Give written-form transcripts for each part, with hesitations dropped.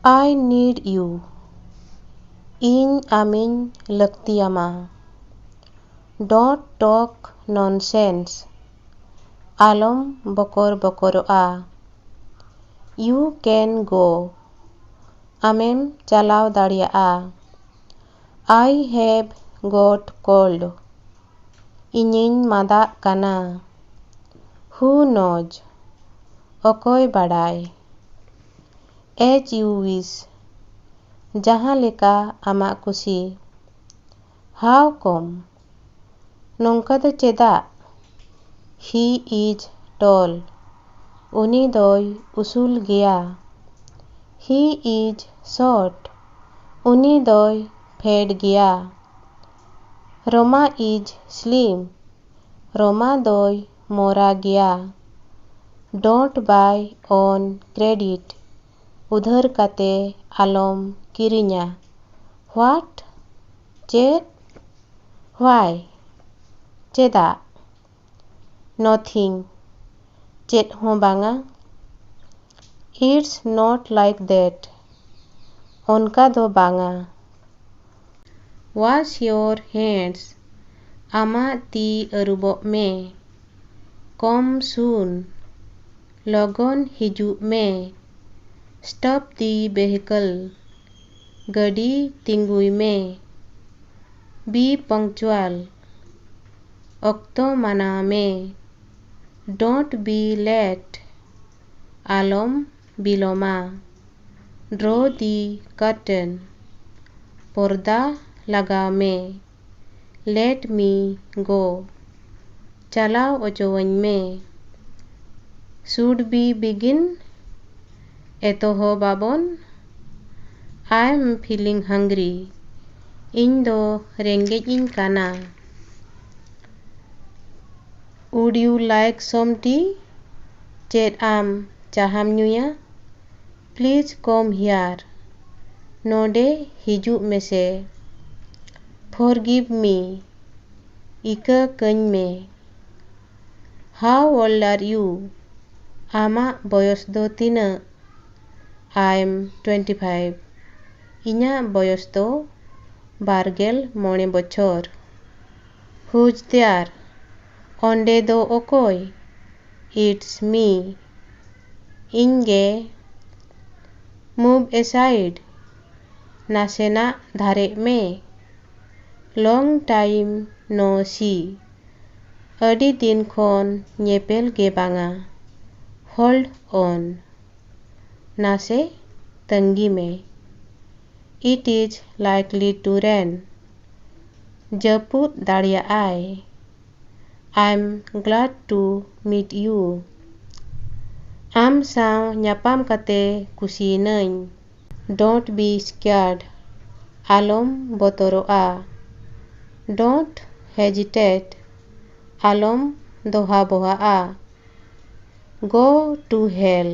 I need you. ᱤᱧ ᱟᱢᱤᱧ ᱞᱟᱹᱠᱛᱤᱭᱟᱢᱟ. Don't talk nonsense. ᱟᱞᱚᱢ ᱵᱚᱠᱚᱨᱼᱵᱚᱠᱚᱨᱚᱜᱼᱟ. You can go. ᱟᱢᱮᱢ ᱪᱟᱞᱟᱣ ᱫᱟᱲᱮᱭᱟᱜᱼᱟ. I have got cold. ᱤᱧᱤᱧ ᱢᱟᱫᱟᱜ ᱠᱟᱱᱟ. Who knows? ᱚᱠᱚᱭ ᱵᱟᱰᱟᱭ. As you wish. ᱡᱟᱦᱟᱸ ᱞᱮᱠᱟ ᱟᱢᱟᱜ ᱠᱩᱥᱤ. How come? ᱱᱚᱝᱠᱟ ᱫᱚ ᱪᱮᱫᱟᱜ? He is tall. ᱩᱱᱤ ᱫᱚᱭ ᱩᱥᱩᱞ ᱜᱮᱭᱟ. He is short. ᱩᱱᱤ ᱫᱚᱭ ᱯᱷᱮᱰ ᱜᱮᱭᱟ. Roma is slim. ᱨᱚᱢᱟ ᱫᱚᱭ ᱢᱚᱨᱟ ᱜᱮᱭᱟ. Don't buy on credit. ᱩᱫᱷᱟᱹᱨ ᱠᱟᱛᱮ ᱟᱞᱚᱢ ᱠᱤᱨᱤᱧᱟ. What? ᱪᱮᱫ? Why? ᱪᱮᱫᱟᱜ? Nothing. ᱪᱮᱫ ᱦᱚᱸ ᱵᱟᱝᱟ. It's not like that. ᱚᱱᱠᱟ ᱫᱚ ᱵᱟᱝᱟ. Wash your hands. ᱟᱢᱟᱜ ᱛᱤ ᱟᱹᱨᱩᱵᱚᱜ ᱢᱮ. Come soon. ᱞᱚᱜᱚᱱ ᱦᱤᱡᱩᱜ ᱢᱮ. Stop the vehicle. ᱜᱟᱹᱰᱤ ᱛᱤᱸᱜᱩᱭ ᱢᱮ. Be punctual. ᱚᱠᱛᱚ ᱢᱟᱱᱟᱣ ᱢᱮ. Don't be late. ᱟᱞᱚᱢ ᱵᱤᱞᱚᱢᱟ. Draw the curtain. ᱯᱚᱨᱫᱟ ᱞᱟᱜᱟᱣ ᱢᱮ. Let me go. ᱪᱟᱞᱟᱣ ᱚᱪᱚᱣᱟᱹᱧ ᱢᱮ. Should we begin? ᱮᱛᱚᱦᱚᱵᱟᱵᱚᱱ. I'm feeling hungry. ᱤᱧ ᱫᱚ ᱨᱮᱸᱜᱮᱡ ᱤᱧ ᱠᱟᱱᱟ. Would you like some tea? ᱪᱮᱫ ᱟᱢ ᱪᱟᱦᱟᱢ ᱧᱩᱭᱟ? Please come here. ᱱᱚᱰᱮ ᱦᱤᱡᱩᱜ ᱢᱮᱥᱮ. Forgive me. ᱤᱠᱟᱹ ᱠᱟᱹᱧ ᱢᱮ. How old are you? ᱟᱢᱟᱜ ᱵᱚᱭᱚᱥ ᱫᱚ ᱛᱤᱱᱟᱹᱜ? I'm 25. ᱤᱧᱟᱹᱜ ᱵᱚᱭᱚᱥ ᱫᱚ 25 ᱵᱚᱪᱷᱚᱨ. Who's there? ᱚᱸᱰᱮ ᱫᱚ ᱚᱠᱚᱭ? It's me. ᱤᱧ ᱜᱮ. Move aside. ᱱᱟᱥᱮᱱᱟᱜ ᱫᱷᱟᱨᱮᱜ ᱢᱮ. Long time no see. ᱟᱹᱰි ᱫᱤᱱ ᱠᱷᱚᱱ ᱧᱮᱯᱮᱞ ᱜᱮ ᱵᱟᱝᱟ. Hold on. ᱱᱟᱥᱮ ᱛᱟᱺᱜᱤ ᱢᱮ. It is likely to rain. ᱡᱟᱹᱯᱩᱫ ᱫᱟᱲᱮᱭᱟᱜᱼᱟᱭ. I'm glad to meet you. ᱟᱢ ᱥᱟᱶ ᱧᱟᱯᱟᱢ ᱠᱟᱛᱮ ᱠᱩᱥᱤᱭᱮᱱᱟᱹᱧ. Don't be scared. ᱟᱞᱚᱢ ᱵᱚᱛᱚᱨᱚᱜᱼᱟ. Don't hesitate. ᱟᱞᱚᱢ ᱫᱚᱦᱟ ᱵᱚᱦᱟᱜᱼᱟ. Go to hell.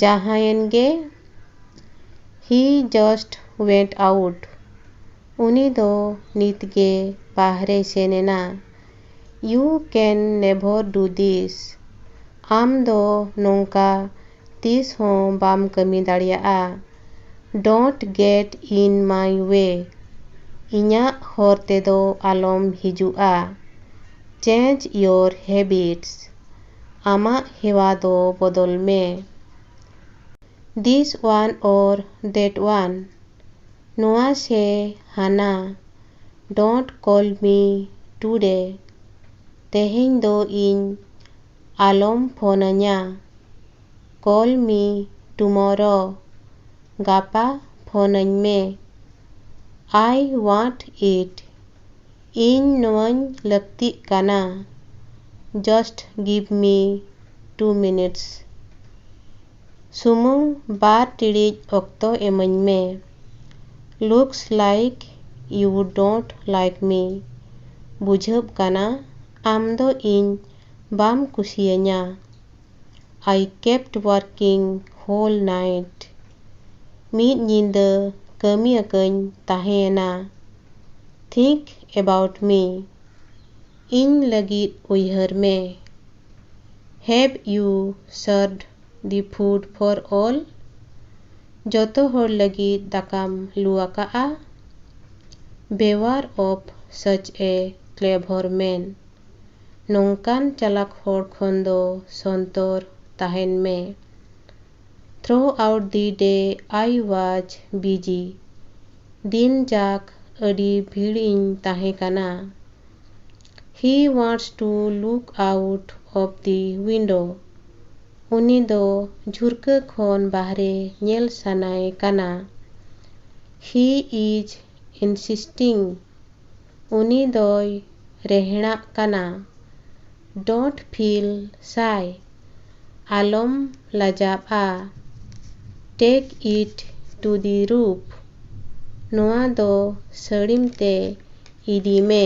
ᱡᱟᱦᱟᱸᱭᱮᱱ ᱜᱮ. He just went out. ᱩᱱᱤ ᱫᱚ ᱱᱤᱛᱜᱮ ᱵᱟᱦᱨᱮᱭ ᱥᱮᱱ ᱮᱱᱟ. You can never do this. ᱟᱢ ᱫᱚ ᱱᱚᱝᱠᱟ ᱛᱤᱥ ᱦᱚᱸ ᱵᱟᱢ ᱠᱟᱹᱢᱤ ᱫᱟᱲᱮᱭᱟᱜᱼᱟ. Don't get in my way. ᱤᱧᱟᱹᱜ ᱦᱚᱨ ᱛᱮᱫᱚ 아롬 ᱦᱤᱡᱩᱜᱼᱟ. Change your habits. ᱟᱢᱟᱜ ᱦᱮᱣᱟ ᱫᱚ ᱵᱚᱫᱚᱞ ᱢᱮ. This one or that one. ᱱᱚᱣᱟ ᱥᱮ ᱦᱟᱱᱟ. Don't call me today. ᱛᱮᱦᱮᱧ ᱫᱚ ᱤᱧ ᱟᱞᱚᱢ ᱯᱷᱳᱱᱟᱹᱧᱟ. Call me tomorrow. ᱜᱟᱯᱟ ᱯᱷᱳᱱᱟᱹᱧ ᱢᱮ. I want it. ᱤᱧ ᱱᱚᱣᱟᱧ ᱞᱟᱹᱠᱛᱤᱜ ᱠᱟᱱᱟ. Just give me 2 minutes. ᱥᱩᱢᱩᱝ 2 ᱴᱤᱲᱤᱡ ᱚᱠᱛᱚ ᱮᱢᱟᱹᱧ ᱢᱮ. Looks like you don't like me. ᱵᱩᱡᱷᱟᱹᱜ ᱠᱟᱱᱟ ᱟᱢ ᱫᱚ ᱤᱧ ᱵᱟᱢ ᱠᱩᱥᱤᱭᱟᱹᱧᱟ. I kept working whole night. ᱢᱤᱫ ᱧᱤᱫᱟᱹ ᱠᱟᱹᱢᱤᱭᱟᱠᱟᱧ ᱛᱟᱦᱮᱸᱭᱮᱱᱟ. Think about me. ᱤᱧ ᱞᱟᱹᱜᱤᱫ ᱩᱭᱦᱟᱹᱨ ᱢᱮ. Have you served the food for all? ᱡᱚᱛᱚ ᱦᱚᱲ ᱞᱟᱹᱜᱤᱫ ᱫᱟᱠᱟᱢ ᱞᱩ ᱟᱠᱟᱜᱼᱟ? Beware of such a clever man. ᱱᱚᱝᱠᱟᱱ ᱪᱟᱞᱟᱠ ᱦᱚᱲ ᱠᱷᱚᱱ ᱫᱚ ᱥᱚᱱᱛᱚᱨ ᱛᱟᱦᱮᱱ ᱢᱮ. Throughout the day I was busy. ᱫᱤᱱ ᱡᱟᱠ ᱟᱹᱰᱤ ᱵᱷᱤᱲ ᱤᱧ ᱛᱟᱦᱮᱸ ᱠᱟᱱᱟ. He wants to look out of the window. ᱩᱱᱤ ᱫᱚ ᱡᱷᱩᱨᱠᱟᱹ ᱠᱷᱚᱱ ᱵᱟᱦᱨᱮ ᱧᱮᱞ ᱥᱟᱱᱟᱭᱮ ᱠᱟᱱᱟ. He is insisting. ᱩᱱᱤ ᱫᱚᱭ ᱨᱮᱦᱮᱲᱟᱜ ᱠᱟᱱᱟ. Don't feel shy. ᱟᱞᱚᱢ ᱞᱟᱡᱟᱜᱼᱟ. Take it to the roof. ᱱᱚᱣᱟ ᱫᱚ ᱥᱟᱹᱲᱤᱢ ᱛᱮ ᱤᱫᱤ ᱢᱮ.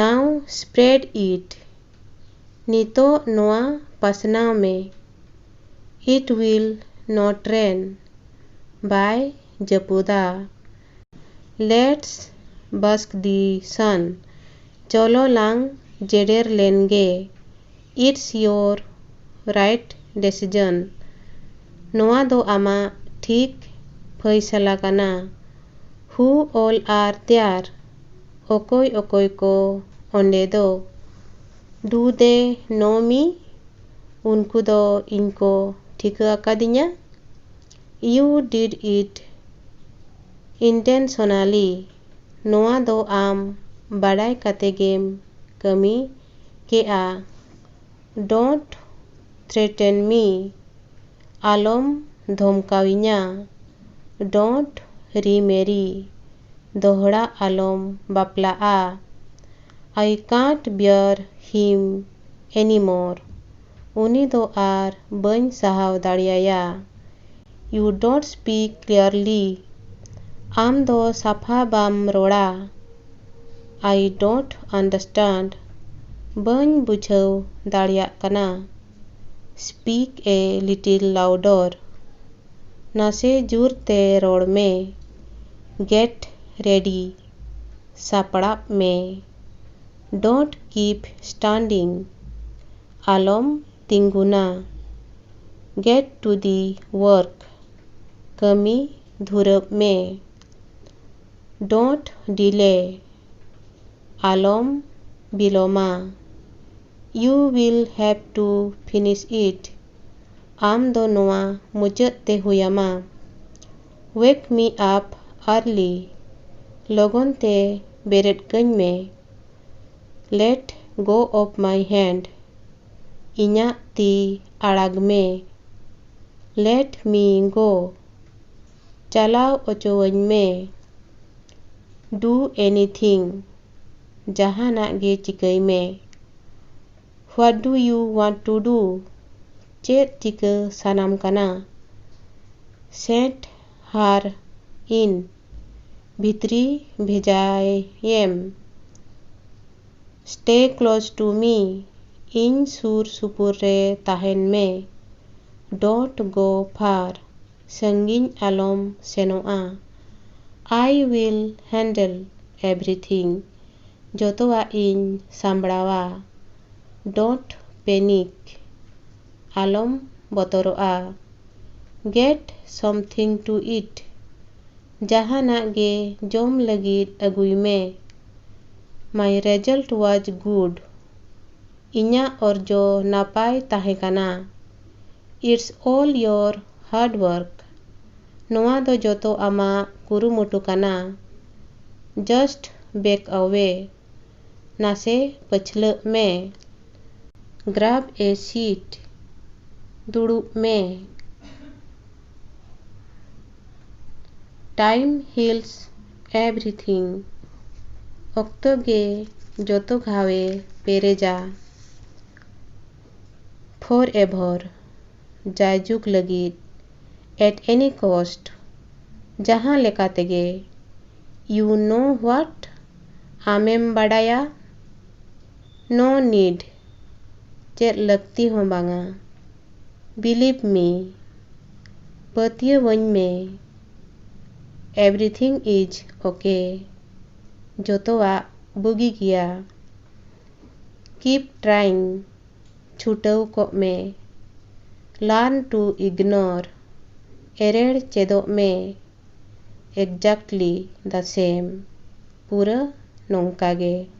Now spread it. ᱱᱤᱛᱚᱜ ᱱᱚᱣᱟ ᱯᱟᱥᱱᱟᱣ ᱢᱮ. It will not rain. Bye ᱡᱟᱹᱯᱩᱫᱟ. Let's bask the sun. ᱪᱚᱞᱚ ᱞᱟᱝ ᱡᱮᱰᱮᱨ ᱞᱮᱱ ᱜᱮ. It's your right decision. ᱱᱚᱣᱟ ᱫᱚ ᱟᱢᱟᱜ ᱴᱷᱤᱠ ᱯᱷᱟᱭᱥᱟᱞᱟ ᱠᱟᱱᱟ. Who all are there? ᱚᱠᱚᱭ ᱚᱠᱚᱭ ᱠᱚ ᱚᱸᱰᱮ ᱫᱚ? Do they know me? ᱩᱱᱠᱩ ᱫᱚ ᱤᱧ ᱠᱚ ᱴᱷᱤᱠᱟᱹ ᱟᱠᱟᱫᱤᱧᱟ? You did it intentionally. ᱱᱚᱣᱟ ᱫᱚ ᱟᱢ ᱵᱟᱰᱟᱭ ᱠᱟᱛᱮ ᱜᱮᱢ ᱠᱟᱹᱢᱤ ᱠᱮᱜᱼᱟ. Don't threaten me. ᱟᱞᱚᱢ ᱫᱷᱚᱢᱠᱟᱣᱤᱧᱟ. Don't remarry. ᱫᱚᱦᱲᱟ ᱟᱞᱚᱢ ᱵᱟᱯᱞᱟᱜᱼᱟ. I can't bear him anymore. ᱩᱱᱤ ᱫᱚ ᱟᱨ ᱵᱟᱹᱧ ᱥᱟᱦᱟᱣ ᱫᱟᱲᱮᱭᱟᱭᱟ. You don't speak clearly. ᱟᱢ ᱫᱚ ᱥᱟᱯᱷᱟ ᱵᱟᱢ ᱨᱚᱲᱟ. I don't understand. ᱵᱟᱹᱧ ᱵᱩᱡᱷᱟᱹᱣ ᱫᱟᱲᱮᱭᱟᱜ ᱠᱟᱱᱟ. Speak a little louder. ᱱᱟᱥᱮ ᱡᱳᱨ ᱛᱮ ᱨᱚᱲ ᱢᱮ. Get ready. ᱥᱟᱯᱲᱟᱜ ᱢᱮ. Don't keep standing. ᱟᱞᱚᱢ ᱛᱤᱸᱜᱩᱱᱟ. Get to the work. ᱠᱟᱹᱢᱤ ᱫᱷᱩᱨᱟᱹᱜ ᱢᱮ. Don't delay. ᱟᱞᱚᱢ ᱵᱤᱞᱚᱢᱟ. You will have to finish it. ᱟᱢ ᱫᱚ ᱱᱚᱣᱟ ᱢᱩᱪᱟᱹᱫ ᱛᱮ ᱦᱩᱭᱟᱢᱟ. Wake me up early. ᱞᱚᱜᱚᱱ ᱛᱮ ᱵᱮᱨᱮᱫ ᱠᱟᱹᱧ ᱢᱮ. Let go of my hand. ᱤᱧᱟᱜ ᱛᱤ ᱟᱲᱟᱜ ᱢᱮ. Let me go. ᱪᱟᱞᱟᱣ ᱚᱪᱚᱣᱟᱹᱧ ᱢᱮ. Do anything. ᱡᱟᱦᱟᱱᱟᱜ ᱜᱮ ᱪᱤᱠᱟᱹᱭ ᱢᱮ. What do you want to do? ᱪᱮᱫ ᱪᱤᱠᱟᱹ ᱥᱟᱱᱟᱢ ᱠᱟᱱᱟ? Send her in. ᱵᱷᱤᱛᱨᱤ ᱵᱷᱮᱡᱟᱭᱮᱢ. Stay close to me. ᱤᱧ ᱥᱩᱨ ᱥᱩᱯᱩᱨ ᱨᱮ ᱛᱟᱦᱮᱱ ᱢᱮ. Don't go far. ᱥᱟᱺᱜᱤᱧ ᱟᱞᱚᱢ ᱥᱮᱱᱚᱜᱼᱟ. I will handle everything. ᱡᱚᱛᱚᱣᱟᱜ ᱤᱧ ᱥᱟᱢᱲᱟᱣᱟ. Don't panic. ᱟᱞᱚᱢ ᱵᱚᱛᱚᱨᱚᱜᱼᱟ. Get something to eat. ᱡᱟᱦᱟᱱᱟᱜ ᱜᱮ ᱡᱚᱢ ᱞᱟᱹᱜᱤᱫ ᱟᱹᱜᱩᱭ ᱢᱮ. My result was good. ᱤᱧᱟᱜ ᱚᱨᱡᱚ ᱱᱟᱯᱟᱭ ᱛᱟᱦᱮᱸ ᱠᱟᱱᱟ. It's all your hard work. ᱱᱚᱣᱟ ᱫᱚ ᱡᱚᱛᱚ ᱟᱢᱟᱜ ᱠᱩᱨᱩᱢᱩᱴᱩ ᱠᱟᱱᱟ. Just back away. ᱱᱟᱥᱮ ᱯᱟᱹᱪᱷᱞᱟᱹᱜ ᱢᱮ. Grab a seat. ᱫᱩᱲᱩᱵ ᱢᱮ. Time heals everything. ᱚᱠᱛᱚ ᱜᱮ ᱡᱚᱛᱚ ᱜᱷᱟᱣᱮ ᱯᱮᱨᱮᱡᱟ. Forever. ᱡᱟᱭᱡᱩᱜᱽ ᱞᱟᱹᱜᱤᱫ. At any cost. ᱡᱟᱦᱟᱸ ᱞᱮᱠᱟ ᱛᱮᱜᱮ. You know what? ᱟᱢᱮᱢ ᱵᱟᱰᱟᱭᱟ. No need. ᱪᱮᱫ ᱞᱟᱹᱠᱛᱤ ᱦᱚᱸ ᱵᱟᱝᱟ. Believe me. ᱯᱟᱹᱛᱭᱟᱹᱣᱟᱹᱧ ᱢᱮ. Everything is okay. ᱡᱚᱛᱚᱣᱟᱜ ᱵᱩᱜᱤ ᱜᱮᱭᱟ. Keep trying. ᱪᱷᱩᱴᱟᱹᱣ ᱠᱚᱜ ᱢᱮ. Learn to ignore. एरेड़ चेदोग may exactly the same पूरा नोंका गे।